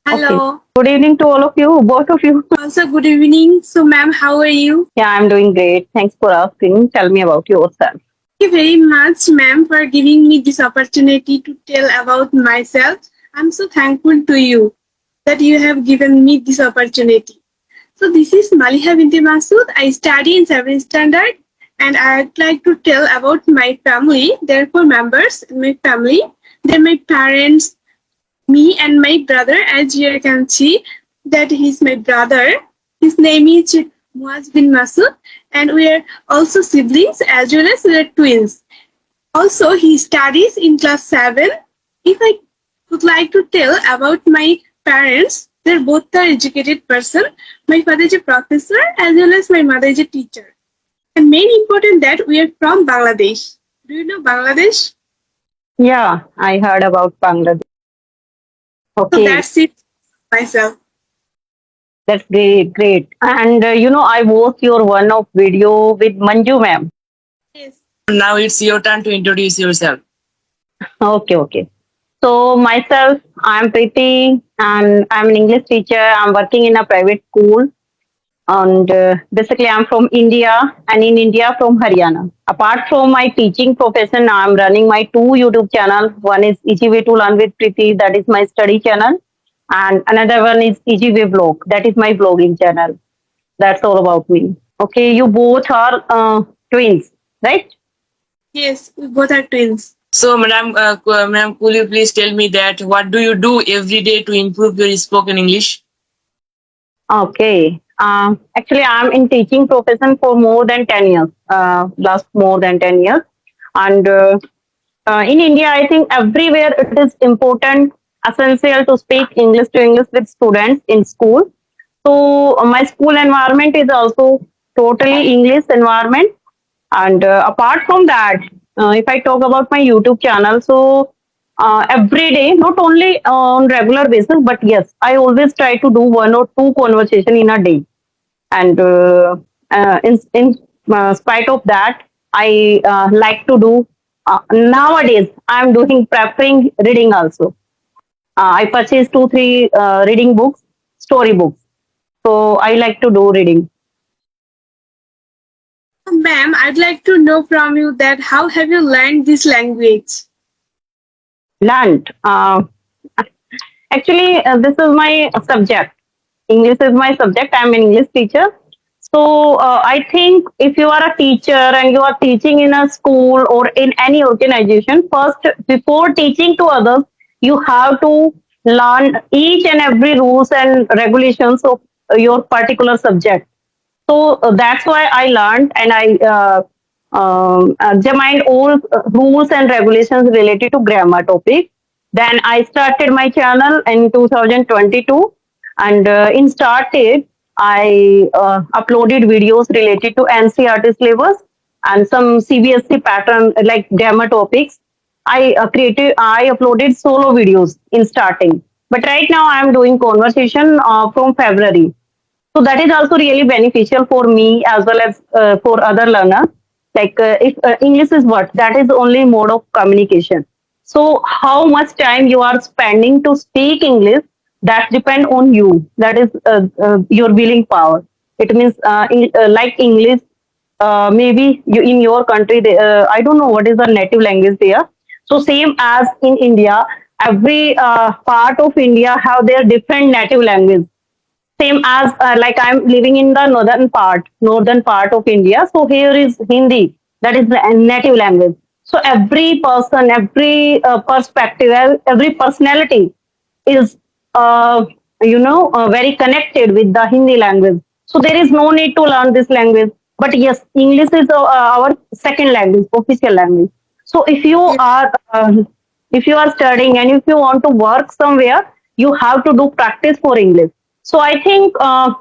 Okay. Hello. Good evening to all of you, both of you. Also, good evening. So, ma'am, how are you? Yeah, I'm doing great. Thanks for asking. Tell me about yourself. Thank you very much, ma'am, for giving me this opportunity to tell about myself. I'm so thankful to you that you have given me this opportunity. So, this is Maliha binti Masood. I study in 7th standard and I'd like to tell about my family. There are four members in my family. They're my parents, me and my brother. As you can see that he's my brother. His name is Muwaj bin Masood, and we are also siblings as well as we are twins. Also, he studies in class 7. If I would like to tell about my parents, they're both are educated person. My father is a professor as well as my mother is a teacher. And main important that we are from Bangladesh. Do you know Bangladesh? Yeah, I heard about Bangladesh. So Okay, that's it myself. that's great, great. And I watched your one of video with Manju ma'am. Yes. Now it's your turn to introduce yourself. Okay, okay. So myself, I'm Preeti, and I'm an English teacher. I'm working in a private school, and basically I'm from India, and in India from Haryana. Apart from my teaching profession, I'm running my two YouTube channels. One is Easy Way to Learn with Preeti, that is my study channel, and another one is Easy Way Vlog, that is my vlogging channel. That's all about me. Okay, you both are twins, right? Yes, we both are twins. So, madam, could you please tell me that what do you do every day to improve your spoken English? Okay. Actually, I'm in teaching profession for more than 10 years, last more than 10 years. And in India, I think everywhere it is important, essential to speak English to English with students in school. So my school environment is also totally English environment. And apart from that, if I talk about my YouTube channel, so every day, not only on regular basis, but yes, I always try to do one or two conversation in a day. And in spite of that, I like to do nowadays. I'm doing preferring reading also. I purchased two, three reading books, story books. So I like to do reading. Ma'am, I'd like to know from you that how have you learned this language? Learned. Actually, this is my subject. English is my subject. I'm an English teacher. So I think if you are a teacher and you are teaching in a school or in any organization, first before teaching to others, you have to learn each and every rules and regulations of your particular subject. So that's why I learned and I examined all rules and regulations related to grammar topic. Then I started my channel in 2022, and in started I uploaded videos related to NCERT syllabus and some CBSE pattern like grammar topics. I uploaded solo videos in starting, but right now I am doing conversation from February. So that is also really beneficial for me as well as for other learners. Like if English is what that is only mode of communication. So how much time you are spending to speak English, that depend on you. That is your willing power. It means like English. Maybe you in your country, I don't know what is the native language there. So same as in India, every part of India have their different native language, same as like I'm living in the northern part of India. So here is Hindi, that is the native language. So every person, every perspective, every personality is very connected with the Hindi language. So there is no need to learn this language. But yes, English is our second language, official language. So if you are studying and if you want to work somewhere, you have to do practice for English. So I think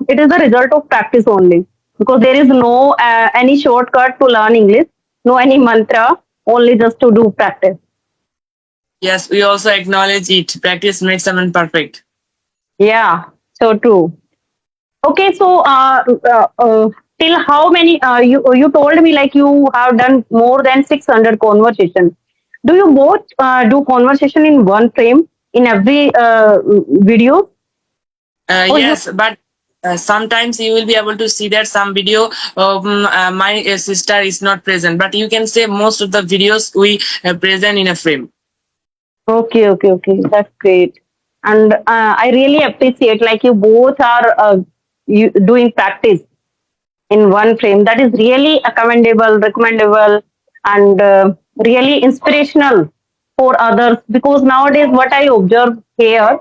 it is the result of practice only, because there is no any shortcut to learn English, no any mantra, only just to do practice. Yes, we also acknowledge it. Practice makes someone perfect. Yeah, so true. Okay, so till how many you told me like you have done more than 600 conversation. Do you both do conversation in one frame in every video? Oh, you Yes, but sometimes you will be able to see that some video of my sister is not present, but you can say most of the videos we present in a frame. okay? Okay, okay. That's great. And I really appreciate like you both are you doing practice in one frame. That is really commendable, recommendable, and really inspirational for others. Because nowadays, what I observe here,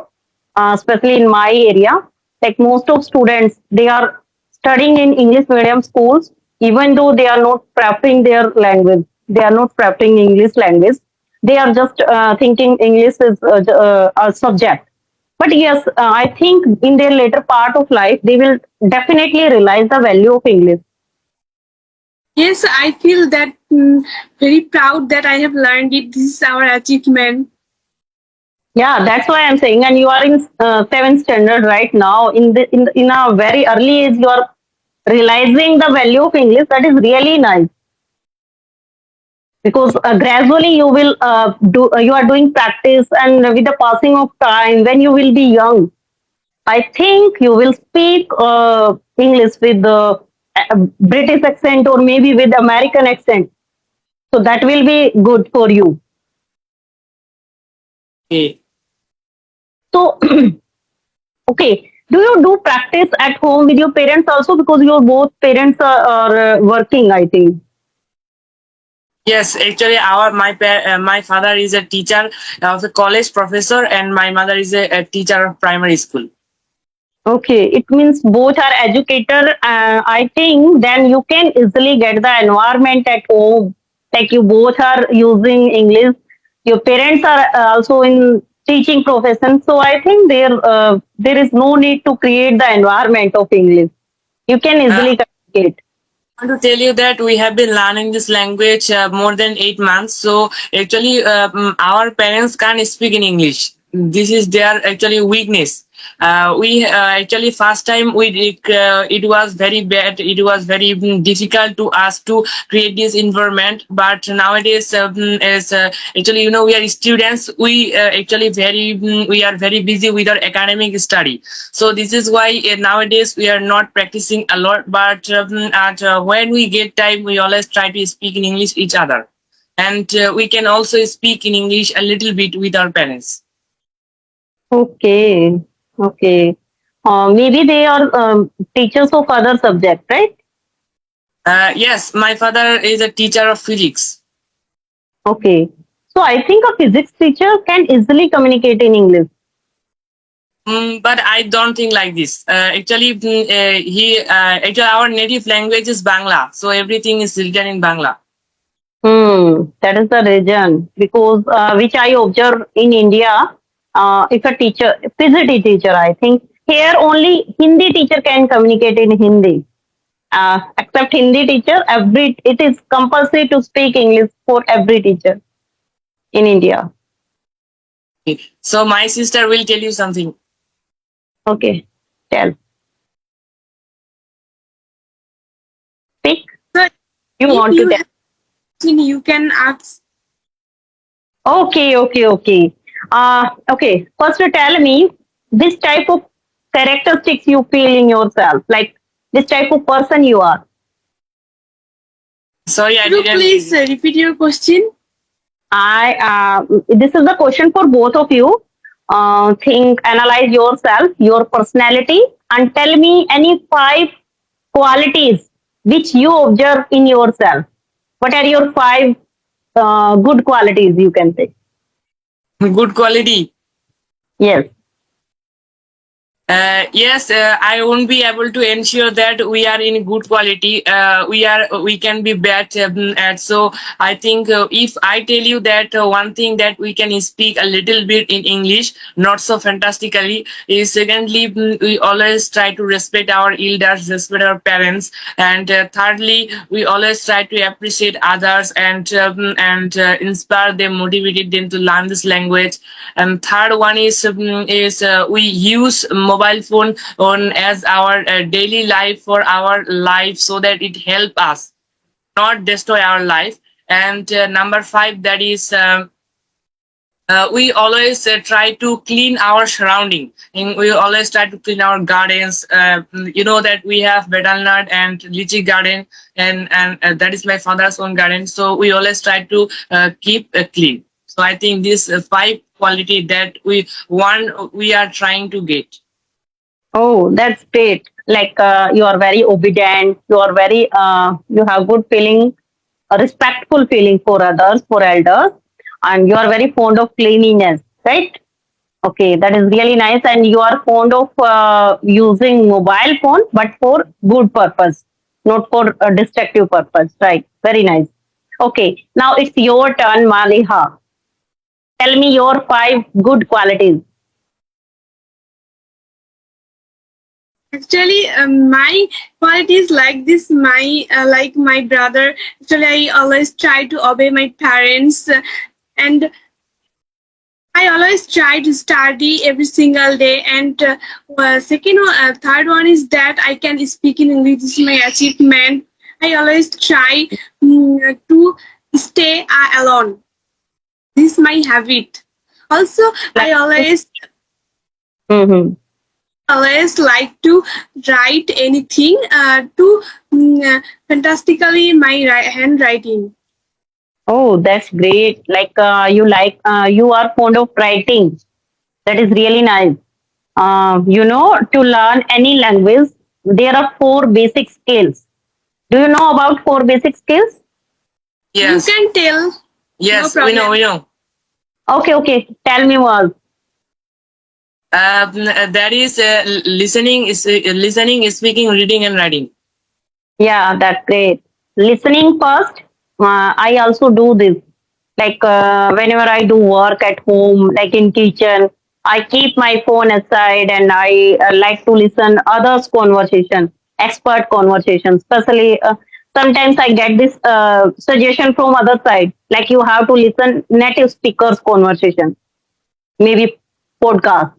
especially in my area, like most of students, they are studying in English medium schools, even though they are not preferring their language. They are not preferring English language. They are just thinking English is a subject. But yes, I think in their later part of life, they will definitely realize the value of English. Yes, I feel that very proud that I have learned it. This is our achievement. Yeah, that's why I'm saying. And you are in seventh standard right now. In a very early age, you are realizing the value of English. That is really nice because gradually you will do. You are doing practice, and with the passing of time, when you will be young, I think you will speak English with the British accent or maybe with American accent. So that will be good for you. Okay. So, okay. Do you do practice at home with your parents also? Because your both parents are working, I think. Yes, actually, my father is a teacher of a college professor, and my mother is a teacher of primary school. Okay. It means both are educator. I think then you can easily get the environment at home. Like you both are using English. Your parents are also in teaching profession. So I think there is no need to create the environment of English. You can Uh, easily communicate. I want to tell you that we have been learning this language more than 8 months. So actually, our parents can't speak in English. This is their actually weakness. We actually first time we did, it was very bad. It was very difficult to us to create this environment. But nowadays, as actually we are students. We actually we are very busy with our academic study. So this is why nowadays we are not practicing a lot, but when we get time we always try to speak in English each other, and we can also speak in English a little bit with our parents. Okay. Okay. Maybe they are teachers of other subject, right? Yes, my father is a teacher of physics. Okay. So I think a physics teacher can easily communicate in English. But I don't think like this. Actually, actually our native language is Bangla, so everything is written in Bangla. That is the reason because which I observe in India. If a teacher, physics teacher, I think here only Hindi teacher can communicate in Hindi. Except Hindi teacher, every it is compulsory to speak English for every teacher in India. So my sister will tell you something. Okay, tell, speak. So You if want to you tell? have question, you can ask. Okay, okay, okay. Okay. First, tell me this type of characteristics you feel in yourself, like this type of person you are. Sorry, I Could you didn't. please repeat your question? I This is the question for both of you. Think, analyze yourself, your personality, and tell me any five qualities which you observe in yourself. What are your five good qualities you can say? Good quality. Yes. Yes, I won't be able to ensure that we are in good quality. We can be bad at. So I think if I tell you that one thing that we can speak a little bit in English, not so fantastically, is secondly we always try to respect our elders, respect our parents, and thirdly we always try to appreciate others and inspire them, motivated them to learn this language. And third one is we use mobile phone on as our daily life for our life so that it help us not destroy our life. And number five, that is we always try to clean our surrounding, and we always try to clean our gardens. You know that we have betelnut and lychee garden, and that is my father's own garden, so we always try to keep clean. So I think this five quality that we are trying to get. Oh, that's great. Like you are very obedient. You are very you have good feeling, a respectful feeling for others, for elders, and you are very fond of cleanliness, right? Okay, that is really nice. And you are fond of using mobile phone, but for good purpose, not for a destructive purpose, right? Very nice. Okay, now it's your turn, Maliha. Tell me your five good qualities. Actually, my qualities like this, my like my brother. Actually, I always try to obey my parents, and I always try to study every single day. And second one, third one is that I can speak in English. This is my achievement. I always try to stay alone. This is my habit. Also, I Mm-hmm. always like to write anything to fantastically my handwriting. Oh, that's great. You are fond of writing. That is really nice. To learn any language, there are four basic skills. Do you know about four basic skills? You Yes, can tell, no yes, we know, problem. we know. Okay, okay. Tell me more. That is listening, speaking, reading, and writing. Yeah, that's great. Listening first. I also do this. Like whenever I do work at home, like in kitchen, I keep my phone aside and I like to listen others' conversation, expert conversation. Especially sometimes I get this suggestion from other side, like you have to listen native speakers' conversation, maybe podcast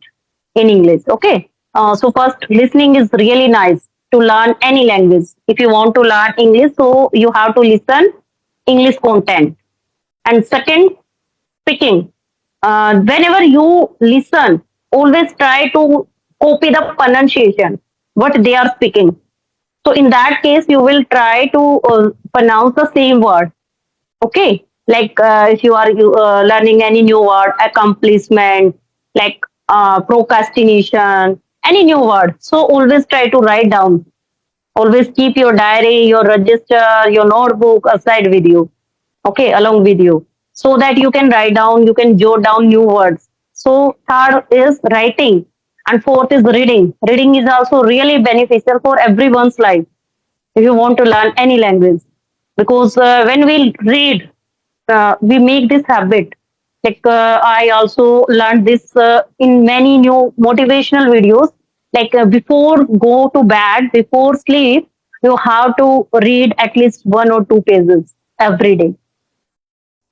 in English. Okay. So first, listening is really nice to learn any language. If you want to learn English, so you have to listen English content. And second, speaking. Whenever you listen, always try to copy the pronunciation, what they are speaking. So in that case, you will try to pronounce the same word. Okay, like if you are learning any new word, accomplishment, like procrastination, any new word, so always try to write down. Always keep your diary, your register, your notebook aside with you, okay, along with you, so that you can write down, you can jot down new words. So third is writing, and fourth is reading. Reading is also really beneficial for everyone's life if you want to learn any language, because when we read, we make this habit. Like I also learned this in many new motivational videos. Like before go to bed, before sleep, you have to read at least one or two pages every day.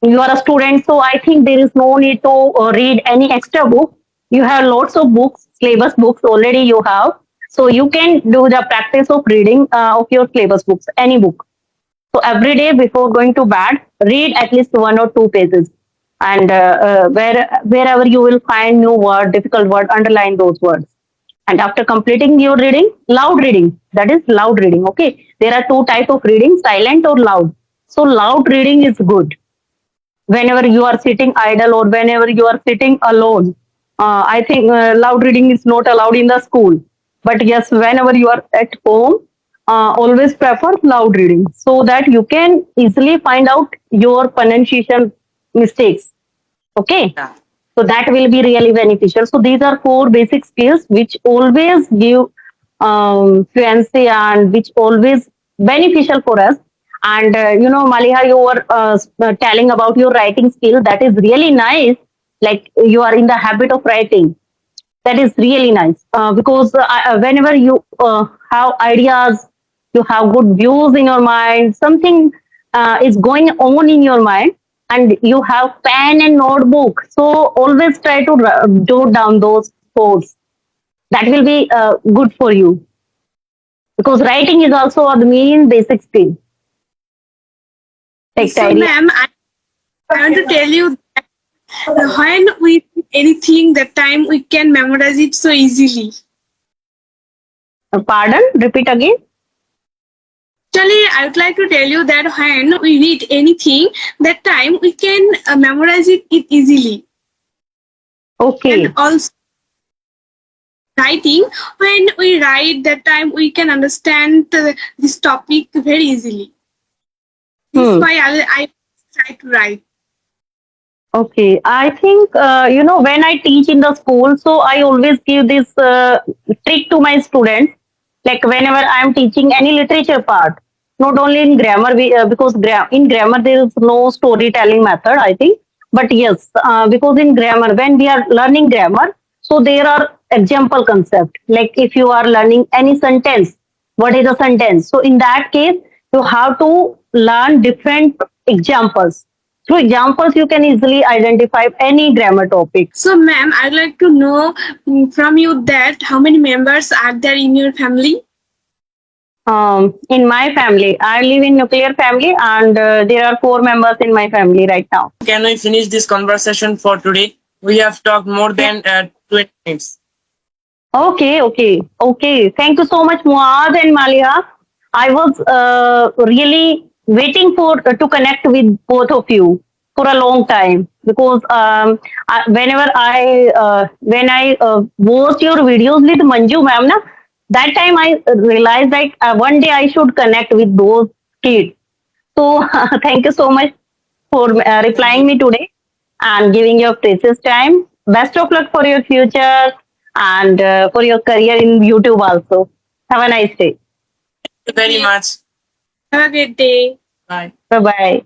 You are a student, so I think there is no need to read any extra book. You have lots of books, syllabus books already you have, so you can do the practice of reading of your syllabus books, any book. So every day before going to bed, read at least one or two pages, and wherever you will find new word, difficult word, underline those words. And after completing your reading, loud reading, that is loud reading. Okay, there are two type of reading, silent or loud. So loud reading is good whenever you are sitting idle or whenever you are sitting alone. I think loud reading is not allowed in the school. But yes, whenever you are at home, always prefer loud reading so that you can easily find out your pronunciation mistakes. Okay. Yeah. So that will be really beneficial. So these are four basic skills which always give fluency and which always beneficial for us. And Maliha, you were telling about your writing skill. That is really nice. Like you are in the habit of writing. That is really nice because whenever you have ideas, you have good views in your mind, something is going on in your mind, and you have pen and notebook. So always try to jot down those thoughts. That will be good for you, because writing is also the main basic skill. Take So, diary. ma'am, I want to tell you that When we read anything, that time we can memorize it so easily. Pardon? Repeat again. Actually, I would like to tell you that when we read anything, that time we can memorize it easily. Okay. And also writing, when we write, that time we can understand this topic very easily. This is why I try to write. Okay, I think when I teach in the school, so I always give this trick to my students. Like whenever I am teaching any literature part, not only in grammar, because in grammar there is no storytelling method, I think. But yes, because in grammar, when we are learning grammar, so there are example concept. Like if you are learning any sentence, what is a sentence? So in that case, you have to learn different examples. Through examples, you can easily identify any grammar topic. So, ma'am, I'd like to know from you that how many members are there in your family? In my family, I live in nuclear family, and there are 4 members in my family right now. Can we finish this conversation for today? We have talked more than 20 minutes. Okay. Thank you so much, Muaz and Maliha. I was really waiting for to connect with both of you for a long time because whenever when I watched your videos with Manju ma'am, na, that time I realized that one day I should connect with those kids. So thank you so much for replying me today and giving your precious time. Best of luck for your future and for your career in YouTube also. Have a nice day. Thank you very much. Have a great day. Bye. Bye bye.